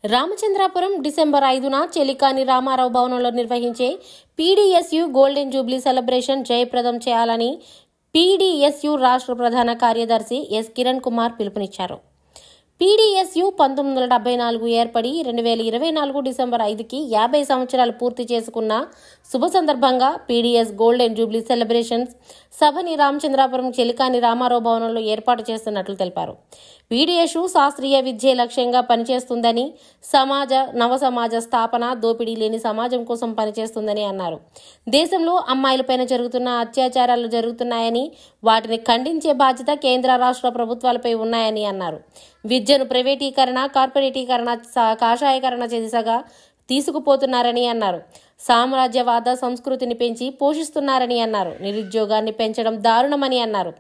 Ramachandrapuram December 5న చెలికాని రామారావు భవనంలో నిర్వహించే PDSU golden Jubilee celebration జయప్రదం చేయాలని పీడీఎస్యు రాష్ట్ర ప్రధాన కార్యదర్శి ఎస్ కిరణ్ కుమార్ పిలుపునిచ్చారు. పీడీఎస్యు 1974 ఏర్పడి 2024 డిసెంబర్ 5కి 50 సంవత్సరాలు పూర్తి చేసుకున్న శుభ సందర్భంగా పీడీఎస్ గోల్డెన్ జూబ్లీ సెలబ్రేషన్స్ సభని రామచంద్రాపురం చెలికాని రామారావు భవనంలో ఏర్పాటు చేస్తున్నట్లు తెలిపారు. పీడీఎస్యు శాస్త్రీయ విద్యే లక్ష్యంగా పనిచేస్తుందని, నవ సమాజ స్థాపన, దోపిడీ లేని సమాజం కోసం పనిచేస్తుందని అన్నారు. దేశంలో అమ్మాయిలపైన జరుగుతున్న అత్యాచారాలు జరుగుతున్నాయని, వాటిని ఖండించే బాధ్యత కేంద్ర రాష్ట్ర ప్రభుత్వాలపై ఉన్నాయని అన్నారు. విద్యను ప్రైవేటీకరణ, కార్పొరేటీకరణ, కాషాయకరణ దిశగా తీసుకుపోతున్నారని అన్నారు. సామ్రాజ్యవాద సంస్కృతిని పెంచి పోషిస్తున్నారని అన్నారు. నిరుద్యోగాన్ని పెంచడం దారుణమని అన్నారు.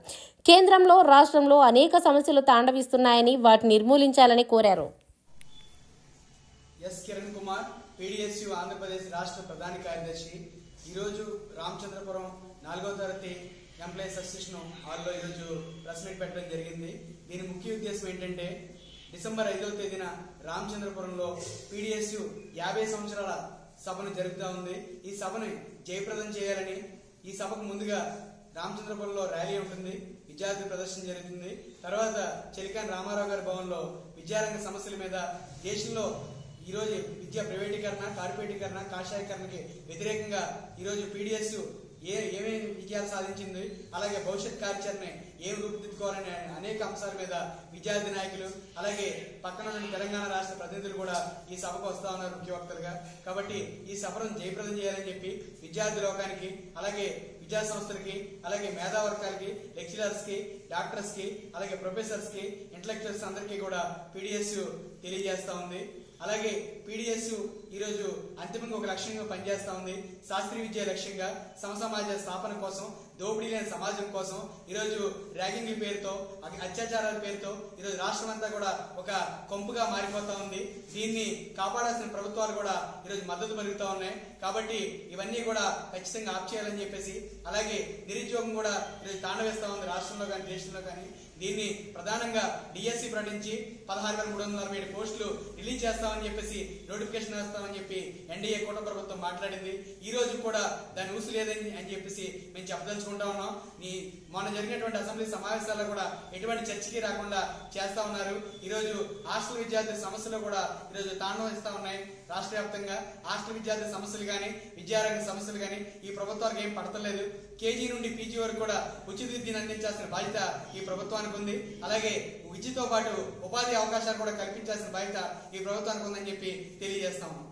కేంద్రంలో, రాష్ట్రంలో అనేక సమస్యలు తాండవిస్తున్నాయని, వాటిని నిర్మూలించాలని కోరారు. ఎస్ కిరణ్ కుమార్, పీడీఎస్యు ఆంధ్రప్రదేశ్ రాష్ట్ర ప్రధాన కార్యదర్శి. ఈరోజు రామచంద్రపురం 4వ తరగతి ఎంప్లాయీస్ అసోసియేషన్ హాల్లో ఈరోజు ప్రెస్ మీట్ పెట్టడం జరిగింది. దీని ముఖ్య ఉద్దేశం ఏంటంటే, డిసెంబర్ 5వ తేదీన రామచంద్రపురంలో పీడీఎస్యు 50 సంవత్సరాల సభను జరుగుతూ ఉంది. ఈ సభను జయప్రదం చేయాలని, ఈ సభకు ముందుగా రామచంద్రపురంలో ర్యాలీ ఉంటుంది, విద్యార్థి ప్రదర్శన జరుగుతుంది. తర్వాత చెలికాని రామారావు గారి భవన్లో విద్యారంగ సమస్యల మీద, దేశంలో ఈరోజు విద్యా ప్రైవేటీకరణ, కార్పొరేటీకరణ, కాషాయకరణకి వ్యతిరేకంగా ఈరోజు పీడీఎస్యు ఏమేమి విజయాలు సాధించింది, అలాగే భవిష్యత్ కార్యాచరణ ఏం రూపుదిద్దుకోవాలనే అనేక అంశాల మీద విద్యార్థి నాయకులు, అలాగే పక్కన ఉన్న తెలంగాణ రాష్ట్ర ప్రతినిధులు కూడా ఈ సభకు వస్తా ఉన్నారు ముఖ్య వక్తలుగా. కాబట్టి ఈ సభను జయప్రదం చేయాలని చెప్పి విద్యార్థి లోకానికి, అలాగే విద్యా సంస్థలకి, అలాగే మేధావర్గాలకి, లెక్చరర్స్ కి, డాక్టర్స్ కి, అలాగే ప్రొఫెసర్స్ కి, ఇంటలెక్చువల్స్ అందరికీ కూడా పీడీఎస్యు తెలియజేస్తా ఉంది. అలాగే పీడీఎస్యు ఈరోజు అంతిమంగా ఒక లక్ష్యంగా పనిచేస్తా ఉంది. శాస్త్రీయ విద్య లక్ష్యంగా, సమసమాజ స్థాపన కోసం, దోపిడీ లేని సమాజం కోసం, ఈరోజు ర్యాగింగ్ల పేరుతో, అత్యాచారాల పేరుతో ఈరోజు రాష్ట్రం అంతా కూడా ఒక కొంపుగా మారిపోతా ఉంది. దీన్ని కాపాడాల్సిన ప్రభుత్వాలు కూడా ఈరోజు మద్దతు పలుకుతా ఉన్నాయి. కాబట్టి ఇవన్నీ కూడా ఖచ్చితంగా ఆప్ చేయాలని చెప్పేసి, అలాగే నిరుద్యోగం కూడా ఈరోజు తాండవేస్తా ఉంది రాష్ట్రంలో కానీ దేశంలో కానీ. దీన్ని ప్రధానంగా డిఎస్సి ప్రకటించి 16,347 పోస్టులు రిలీజ్ చేస్తామని చెప్పేసి, నోటిఫికేషన్ వేస్తామని చెప్పి ఎన్డీఏ కూటమి ప్రభుత్వం మాట్లాడింది. ఈ రోజు కూడా దాని ఊసు లేదని అని చెప్పేసి మేము చెప్పదలుచుకుంటా ఉన్నాం. మొన్న జరిగినటువంటి అసెంబ్లీ సమావేశాల్లో కూడా ఎటువంటి చర్చకి రాకుండా చేస్తా ఉన్నారు. ఈరోజు హాస్టల్ విద్యార్థుల సమస్యలు కూడా ఈరోజు తాండవిస్తా ఉన్నాయి. రాష్ట్ర వ్యాప్తంగా హాస్టల్ విద్యార్థుల సమస్యలు కానీ, విద్యారంగ సమస్యలు కానీ ఈ ప్రభుత్వానికి ఏం పడతలేదు. కేజీ నుండి పీజీ వరకు కూడా ఉచిత విద్యను అందించాల్సిన బాధ్యత ఈ ప్రభుత్వానికి ఉంది. అలాగే విద్యతో పాటు ఉపాధి అవకాశాలు కూడా కల్పించాల్సిన బాధ్యత ఈ ప్రభుత్వానికి ఉందని చెప్పి తెలియజేస్తా ఉన్నాం.